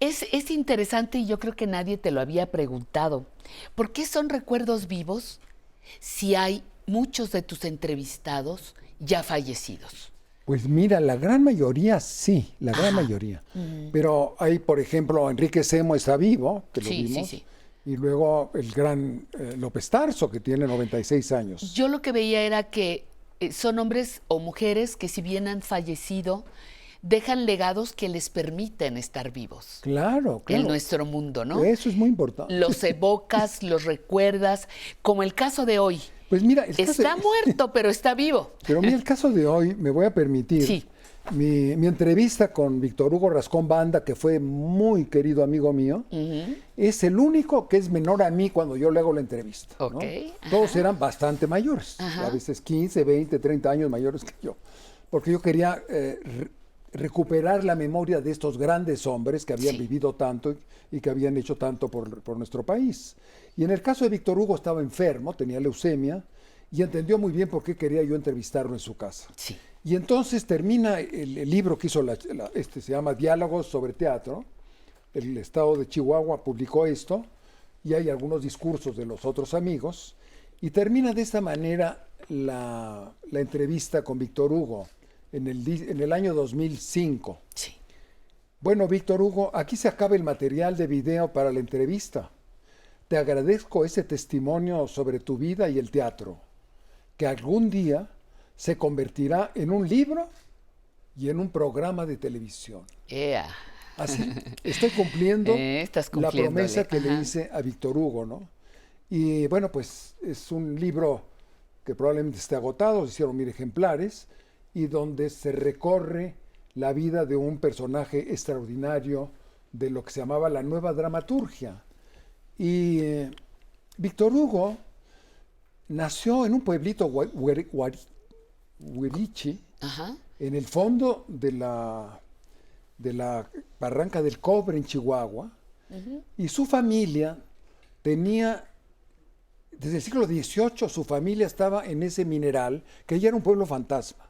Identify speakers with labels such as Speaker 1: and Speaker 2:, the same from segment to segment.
Speaker 1: Es interesante y yo creo que nadie te lo había preguntado. ¿Por qué son recuerdos vivos si hay muchos de tus entrevistados ya fallecidos?
Speaker 2: Pues mira, la gran mayoría sí, la gran
Speaker 1: Ajá.
Speaker 2: mayoría. Pero hay, por ejemplo, Enrique Semo está vivo, que lo
Speaker 1: Sí, sí,
Speaker 2: vimos,
Speaker 1: sí.
Speaker 2: y luego el gran López Tarso, que tiene 96 años.
Speaker 1: Yo lo que veía era que son hombres o mujeres que si bien han fallecido, dejan legados que les permiten estar vivos
Speaker 2: Claro,
Speaker 1: en
Speaker 2: claro.
Speaker 1: nuestro mundo, ¿no?
Speaker 2: Eso es muy importante.
Speaker 1: Los evocas, los recuerdas, como el caso de hoy.
Speaker 2: Pues mira,
Speaker 1: Está muerto, pero está vivo.
Speaker 2: pero mira, el caso de hoy, me voy a permitir,
Speaker 1: Sí.
Speaker 2: mi entrevista con Víctor Hugo Rascón Banda, que fue muy querido amigo mío, es el único que es menor a mí cuando yo le hago la entrevista. ¿no?
Speaker 1: Ok,
Speaker 2: Todos eran bastante mayores,
Speaker 1: Ajá.
Speaker 2: a veces 15, 20, 30 años mayores que yo, porque yo quería recuperar la memoria de estos grandes hombres que habían
Speaker 1: Sí.
Speaker 2: vivido tanto y que habían hecho tanto por nuestro país. Y en el caso de Víctor Hugo estaba enfermo, tenía leucemia, y entendió muy bien por qué quería yo entrevistarlo en su casa.
Speaker 1: Sí.
Speaker 2: Y entonces termina el libro que hizo, se llama Diálogos sobre Teatro. El Estado de Chihuahua publicó esto, y hay algunos discursos de los otros amigos, y termina de esta manera la entrevista con Víctor Hugo en el año 2005.
Speaker 1: Sí.
Speaker 2: Bueno, Víctor Hugo, aquí se acaba el material de video para la entrevista. Te agradezco ese testimonio sobre tu vida y el teatro, que algún día se convertirá en un libro y en un programa de televisión.
Speaker 1: Ea.
Speaker 2: Así, estoy cumpliendo
Speaker 1: Estás
Speaker 2: la promesa
Speaker 1: cumpliéndole.
Speaker 2: que le
Speaker 1: Ajá.
Speaker 2: hice a Víctor Hugo, ¿no? Y bueno, pues es un libro que probablemente esté agotado, se hicieron 1000 ejemplares, y donde se recorre la vida de un personaje extraordinario de lo que se llamaba la nueva dramaturgia. Y Víctor Hugo nació en un pueblito Huerichi,
Speaker 1: Ajá.
Speaker 2: en el fondo de la Barranca del Cobre en Chihuahua, y su familia tenía, desde el siglo XVIII, su familia estaba en ese mineral, que ya era un pueblo fantasma.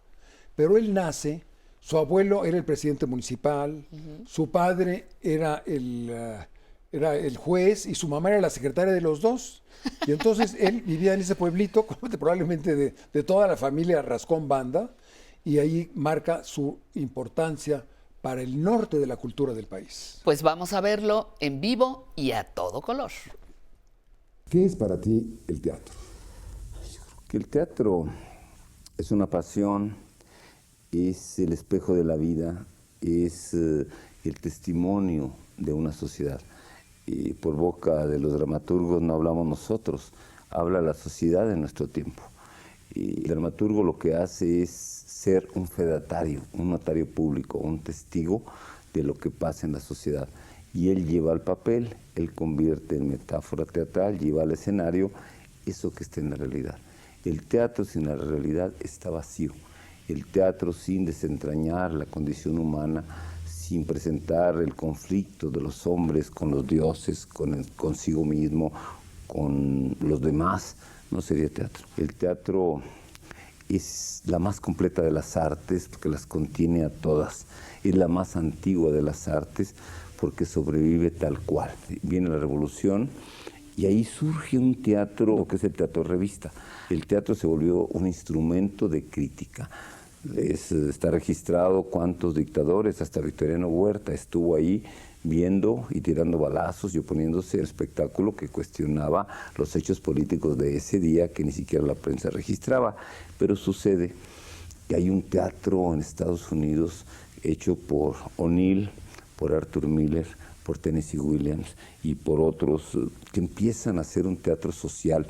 Speaker 2: Pero él nace, su abuelo era el presidente municipal, su padre era el juez y su mamá era la secretaria de los dos. Y entonces él vivía en ese pueblito, probablemente de toda la familia Rascón Banda, y ahí marca su importancia para el norte de la cultura del país.
Speaker 1: Pues vamos a verlo en vivo y a todo color.
Speaker 3: ¿Qué es para ti el teatro?
Speaker 4: Que el teatro es una pasión, es el espejo de la vida, es el testimonio de una sociedad. Y por boca de los dramaturgos no hablamos nosotros, habla la sociedad en nuestro tiempo. Y el dramaturgo lo que hace es ser un fedatario, un notario público, un testigo de lo que pasa en la sociedad. Y él lleva al papel, él convierte en metáfora teatral, lleva al escenario eso que está en la realidad. El teatro sin la realidad está vacío. El teatro sin desentrañar la condición humana, sin presentar el conflicto de los hombres con los dioses, consigo mismo, con los demás, no sería teatro. El teatro es la más completa de las artes porque las contiene a todas. Es la más antigua de las artes porque sobrevive tal cual. Viene la revolución y ahí surge un teatro que es el teatro revista. El teatro se volvió un instrumento de crítica. Está registrado cuántos dictadores, hasta Victoriano Huerta estuvo ahí viendo y tirando balazos y oponiéndose al espectáculo que cuestionaba los hechos políticos de ese día que ni siquiera la prensa registraba. Pero sucede que hay un teatro en Estados Unidos hecho por O'Neill, por Arthur Miller, por Tennessee Williams y por otros que empiezan a hacer un teatro social,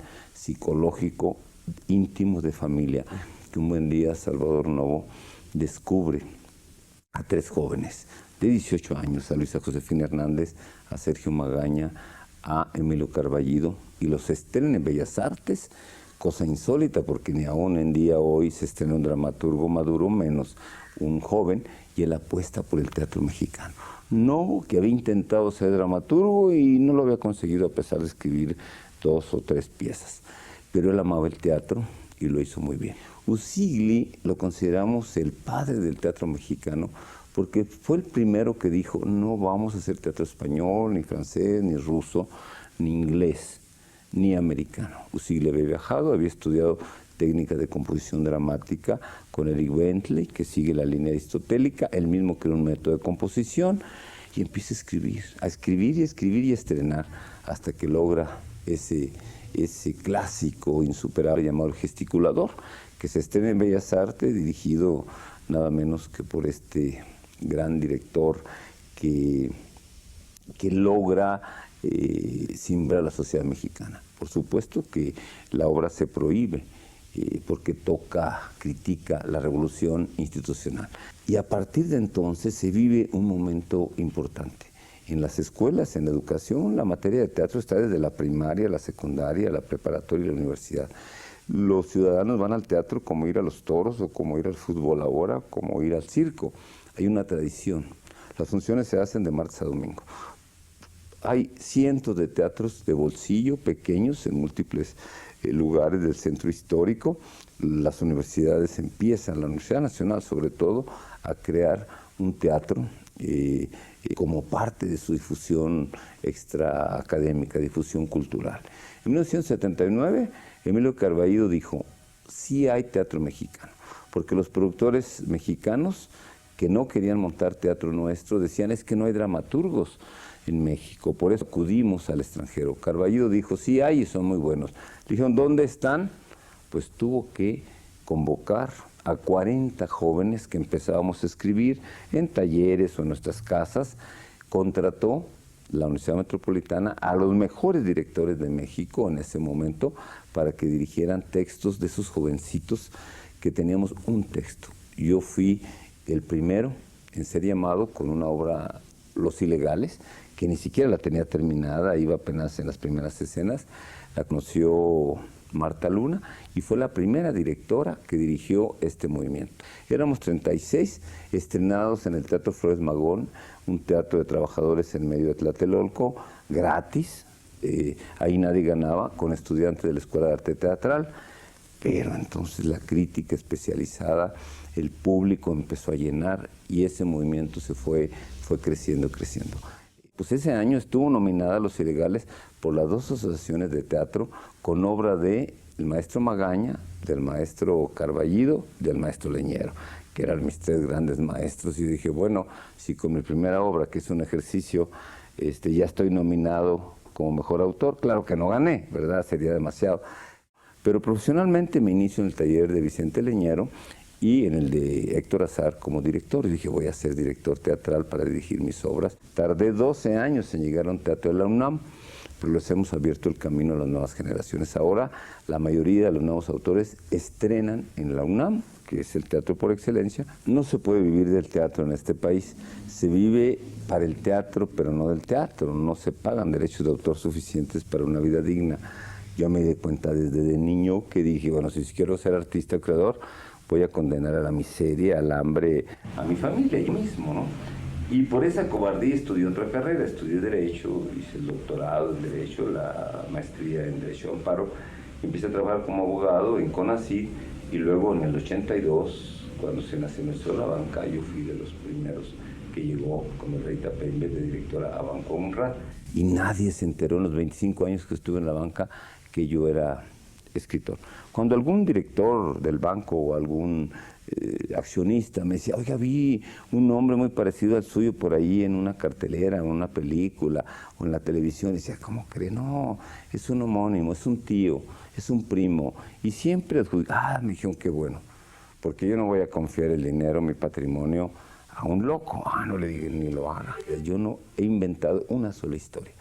Speaker 4: psicológico, íntimo, de familia. Que un buen día Salvador Novo descubre a 3 jóvenes de 18 años, a Luisa Josefina Hernández, a Sergio Magaña, a Emilio Carballido, y los estrena en Bellas Artes, cosa insólita porque ni aún en día hoy se estrena un dramaturgo maduro, menos un joven, y él apuesta por el teatro mexicano. No, que había intentado ser dramaturgo y no lo había conseguido a pesar de escribir 2 o 3 piezas, pero él amaba el teatro y lo hizo muy bien. Usigli lo consideramos el padre del teatro mexicano porque fue el primero que dijo, no vamos a hacer teatro español, ni francés, ni ruso, ni inglés, ni americano. Usigli había viajado, había estudiado técnica de composición dramática con Eric Bentley, que sigue la línea aristotélica, él mismo creó un método de composición, y empieza a escribir y escribir y a estrenar, hasta que logra ese clásico insuperable llamado El Gesticulador, que se estrena en Bellas Artes, dirigido nada menos que por este gran director que logra simbrar a la sociedad mexicana. Por supuesto que la obra se prohíbe, porque critica la revolución institucional. Y a partir de entonces se vive un momento importante. En las escuelas, en la educación, la materia de teatro está desde la primaria, la secundaria, la preparatoria y la universidad. Los ciudadanos van al teatro como ir a los toros o como ir al fútbol ahora, como ir al circo. Hay una tradición. Las funciones se hacen de martes a domingo. Hay cientos de teatros de bolsillo pequeños en múltiples lugares del centro histórico. Las universidades empiezan, la Universidad Nacional sobre todo, a crear un teatro como parte de su difusión extraacadémica, difusión cultural. En 1979, Emilio Carballido dijo, sí hay teatro mexicano, porque los productores mexicanos que no querían montar teatro nuestro decían, es que no hay dramaturgos en México, por eso acudimos al extranjero. Carballido dijo, sí hay y son muy buenos. Le dijeron, ¿dónde están? Pues tuvo que convocar a 40 jóvenes que empezábamos a escribir en talleres o en nuestras casas. Contrató la Universidad Metropolitana a los mejores directores de México en ese momento para que dirigieran textos de esos jovencitos que teníamos un texto. Yo fui el primero en ser llamado con una obra, Los Ilegales, que ni siquiera la tenía terminada, iba apenas en las primeras escenas. La conoció Marta Luna y fue la primera directora que dirigió este movimiento. Éramos 36 estrenados en el Teatro Flores Magón, un teatro de trabajadores en medio de Tlatelolco, gratis. Ahí nadie ganaba, con estudiantes de la Escuela de Arte Teatral, pero entonces la crítica especializada, el público empezó a llenar y ese movimiento se fue creciendo. Pues ese año estuvo nominada a Los Ilegales por las dos asociaciones de teatro con obra del maestro Magaña, del maestro Carballido, del maestro Leñero, que eran mis tres grandes maestros. Y dije, bueno, si con mi primera obra, que es un ejercicio, ya estoy nominado como mejor autor, claro que no gané, ¿verdad? Sería demasiado. Pero profesionalmente me inicio en el taller de Vicente Leñero y en el de Héctor Azar como director. Y dije, voy a ser director teatral para dirigir mis obras. Tardé 12 años en llegar a un teatro de la UNAM, pero les hemos abierto el camino a las nuevas generaciones. Ahora, la mayoría de los nuevos autores estrenan en la UNAM, que es el teatro por excelencia. No se puede vivir del teatro en este país. Se vive para el teatro, pero no del teatro. No se pagan derechos de autor suficientes para una vida digna. Yo me di cuenta desde de niño que dije, bueno, si quiero ser artista o creador, voy a condenar a la miseria, al hambre, a mi familia, yo mismo, ¿no? Y por esa cobardía estudié otra carrera, estudié Derecho, hice el doctorado en Derecho, la maestría en Derecho Amparo, empecé a trabajar como abogado en CONACYT y luego en el 82, cuando se nacionalizó la banca, yo fui de los primeros que llegó con el rey Tapé en vez de directora a Banco Unrad. Y nadie se enteró en los 25 años que estuve en la banca que yo era escritor. Cuando algún director del banco o algún accionista me decía, oiga, vi un nombre muy parecido al suyo por ahí en una cartelera, en una película o en la televisión, y decía, ¿cómo cree? No, es un homónimo, es un tío, es un primo. Y siempre me dijeron, qué bueno, porque yo no voy a confiar el dinero, mi patrimonio, a un loco. No le digan ni lo haga. Yo no he inventado una sola historia.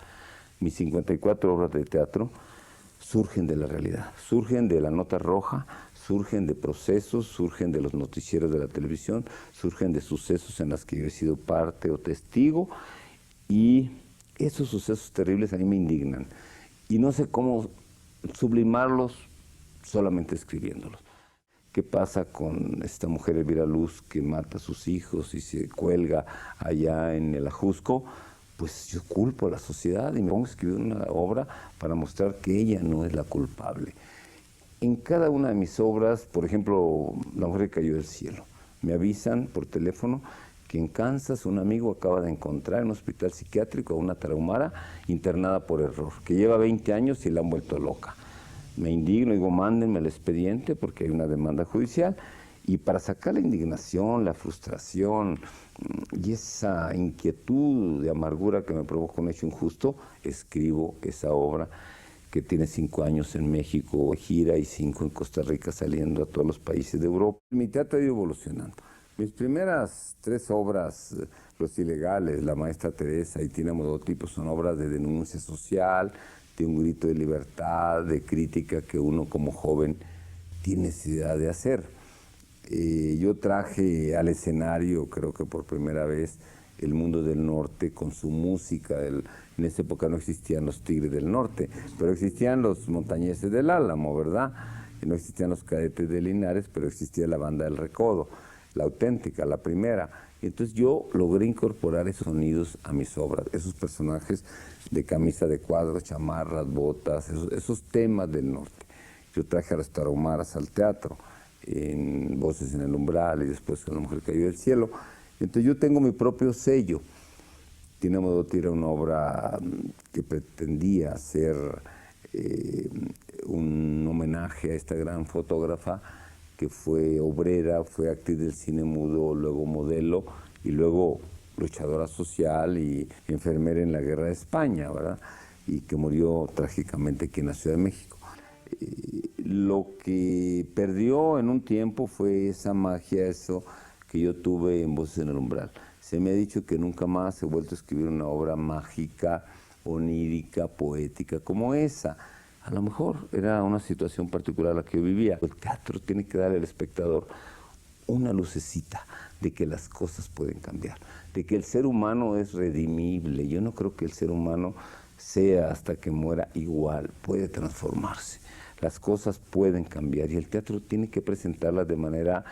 Speaker 4: Mis 54 obras de teatro surgen de la realidad, surgen de la nota roja, surgen de procesos, surgen de los noticieros de la televisión, surgen de sucesos en los que yo he sido parte o testigo, y esos sucesos terribles a mí me indignan. Y no sé cómo sublimarlos solamente escribiéndolos. ¿Qué pasa con esta mujer Elvira Luz que mata a sus hijos y se cuelga allá en el Ajusco? Pues yo culpo a la sociedad y me pongo a escribir una obra para mostrar que ella no es la culpable. En cada una de mis obras, por ejemplo, La mujer que cayó del cielo, me avisan por teléfono que en Kansas un amigo acaba de encontrar en un hospital psiquiátrico a una tarahumara internada por error, que lleva 20 años y la han vuelto loca. Me indigno, digo, mándenme el expediente porque hay una demanda judicial. Y para sacar la indignación, la frustración y esa inquietud de amargura que me provoca un hecho injusto, escribo esa obra que tiene 5 años en México, gira, y 5 en Costa Rica, saliendo a todos los países de Europa. Mi teatro ha ido evolucionando. Mis primeras 3 obras, Los Ilegales, La Maestra Teresa y Tina Modotti, son obras de denuncia social, de un grito de libertad, de crítica que uno como joven tiene necesidad de hacer. Yo traje al escenario, creo que por primera vez, el mundo del norte con su música. En esa época no existían los Tigres del Norte, pero existían los Montañeses del Álamo, ¿verdad? Y no existían los Cadetes de Linares, pero existía la Banda del Recodo, la auténtica, la primera. Y entonces yo logré incorporar esos sonidos a mis obras, esos personajes de camisa de cuadros, chamarras, botas, esos temas del norte. Yo traje a las tarahumaras al teatro, en Voces en el Umbral y después La Mujer Cayó del Cielo. Entonces yo tengo mi propio sello. Tina Modotti era una obra que pretendía ser un homenaje a esta gran fotógrafa que fue obrera, fue actriz del cine mudo, luego modelo y luego luchadora social y enfermera en la Guerra de España, ¿verdad? Y que murió trágicamente aquí en la Ciudad de México. Lo que perdió en un tiempo fue esa magia, eso que yo tuve en Voces en el Umbral. Se me ha dicho que nunca más he vuelto a escribir una obra mágica, onírica, poética como esa. A lo mejor era una situación particular la que yo vivía. El teatro tiene que darle al espectador una lucecita de que las cosas pueden cambiar, de que el ser humano es redimible. Yo no creo que el ser humano sea hasta que muera igual, puede transformarse. Las cosas pueden cambiar y el teatro tiene que presentarlas de manera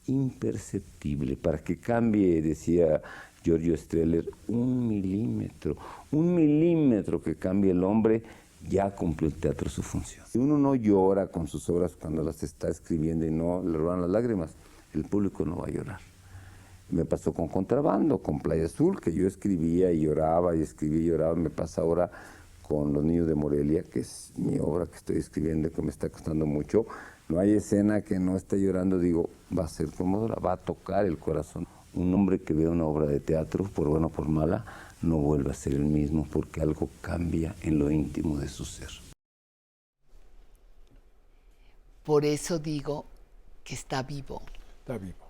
Speaker 4: imperceptible para que cambie, decía Giorgio Strehler, 1 milímetro. 1 milímetro que cambie el hombre, ya cumplió el teatro su función. Si uno no llora con sus obras cuando las está escribiendo y no le roban las lágrimas, el público no va a llorar. Me pasó con Contrabando, con Playa Azul, que yo escribía y lloraba y escribía y lloraba. Me pasa ahora con Los Niños de Morelia, que es mi obra que estoy escribiendo, que me está costando mucho. No hay escena que no esté llorando, digo, va a ser conmovedora, va a tocar el corazón. Un hombre que vea una obra de teatro, por buena o por mala, no vuelve a ser el mismo, porque algo cambia en lo íntimo de su ser.
Speaker 1: Por eso digo que está vivo.
Speaker 2: Está vivo.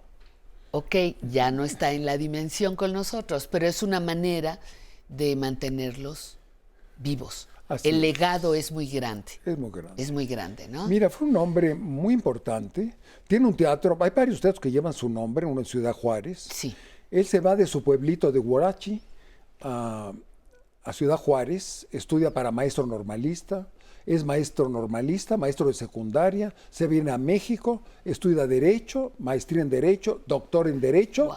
Speaker 1: Ok, ya no está en la dimensión con nosotros, pero es una manera de mantenerlos vivos.
Speaker 2: Así
Speaker 1: El
Speaker 2: es.
Speaker 1: legado es muy grande.
Speaker 2: Es muy grande.
Speaker 1: Es muy grande, ¿no?
Speaker 2: Mira, fue un hombre muy importante. Tiene un teatro, hay varios teatros que llevan su nombre, uno en Ciudad Juárez.
Speaker 1: Sí.
Speaker 2: Él se va de su pueblito de Huarachi a Ciudad Juárez, estudia para maestro normalista, es maestro normalista, maestro de secundaria, se viene a México, estudia Derecho, maestría en Derecho, doctor en Derecho,
Speaker 1: Wow.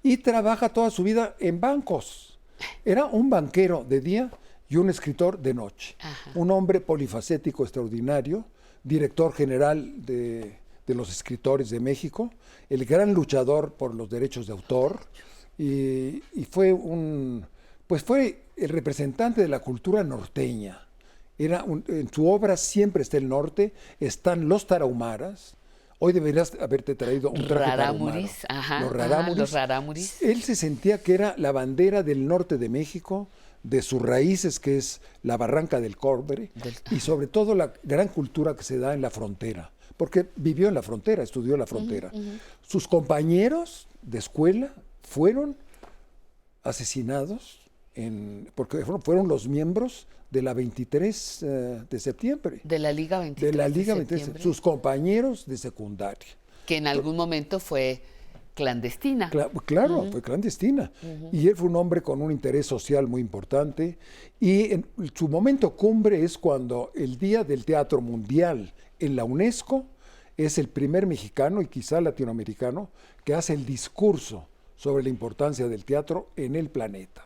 Speaker 2: y trabaja toda su vida en bancos. Era un banquero de día y un escritor de noche.
Speaker 1: Ajá.
Speaker 2: Un hombre polifacético extraordinario, director general de los escritores de México, el gran luchador por los derechos de autor, y fue fue el representante de la cultura norteña. En su obra siempre está el norte, están los tarahumaras. Hoy deberías haberte traído un traje
Speaker 1: Rarámuris,
Speaker 2: tarahumaro.
Speaker 1: ajá,
Speaker 2: Los
Speaker 1: ajá,
Speaker 2: rarámuris.
Speaker 1: los rarámuris.
Speaker 2: Él se sentía que era la bandera del norte de México, de sus raíces, que es la Barranca del Cobre, y sobre todo la gran cultura que se da en la frontera, porque vivió en la frontera, estudió en la frontera. Sus compañeros de escuela fueron asesinados porque fueron los miembros de la 23 de septiembre.
Speaker 1: De la Liga 23
Speaker 2: De la Liga
Speaker 1: de
Speaker 2: 23,
Speaker 1: septiembre,
Speaker 2: sus compañeros de secundaria.
Speaker 1: que en algún momento fue clandestina.
Speaker 2: Claro, fue clandestina. Y él fue un hombre con un interés social muy importante. Y en su momento cumbre es cuando el Día del Teatro Mundial en la UNESCO es el primer mexicano y quizá latinoamericano que hace el discurso sobre la importancia del teatro en el planeta.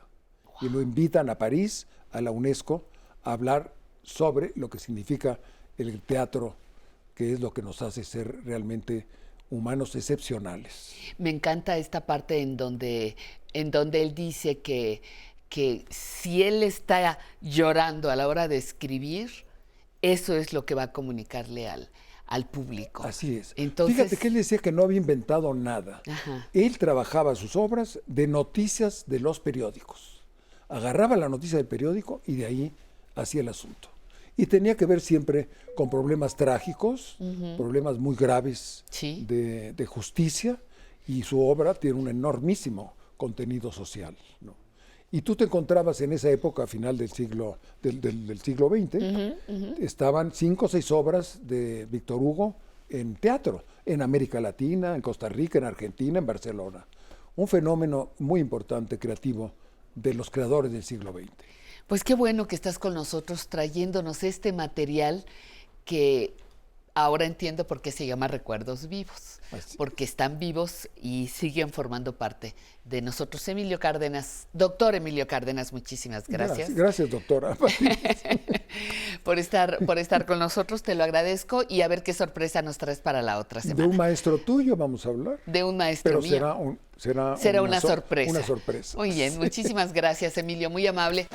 Speaker 2: Y lo invitan a París, a la UNESCO, a hablar sobre lo que significa el teatro, que es lo que nos hace ser realmente humanos excepcionales.
Speaker 1: Me encanta esta parte en donde él dice que si él está llorando a la hora de escribir, eso es lo que va a comunicarle al público.
Speaker 2: Así es.
Speaker 1: Entonces,
Speaker 2: fíjate que él decía que no había inventado nada.
Speaker 1: Ajá.
Speaker 2: Él trabajaba sus obras de noticias de los periódicos. Agarraba la noticia del periódico y de ahí hacía el asunto. Y tenía que ver siempre con problemas trágicos, problemas muy graves
Speaker 1: Sí.
Speaker 2: de justicia, y su obra tiene un enormísimo contenido social, ¿no? Y tú te encontrabas en esa época, a final del siglo XX, estaban 5 o 6 obras de Víctor Hugo en teatro, en América Latina, en Costa Rica, en Argentina, en Barcelona. Un fenómeno muy importante, creativo, de los creadores del siglo XX.
Speaker 1: Pues qué bueno que estás con nosotros trayéndonos este material que ahora entiendo por qué se llama Recuerdos Vivos,
Speaker 2: Así.
Speaker 1: porque están vivos y siguen formando parte de nosotros. Emilio Cárdenas, doctor Emilio Cárdenas, muchísimas gracias.
Speaker 2: Gracias, doctora.
Speaker 1: por estar con nosotros, te lo agradezco y a ver qué sorpresa nos traes para la otra semana.
Speaker 2: De un maestro tuyo vamos a hablar.
Speaker 1: De un maestro
Speaker 2: Pero
Speaker 1: mío.
Speaker 2: será
Speaker 1: Será una sorpresa.
Speaker 2: Una sorpresa.
Speaker 1: Muy bien, muchísimas gracias, Emilio, muy amable.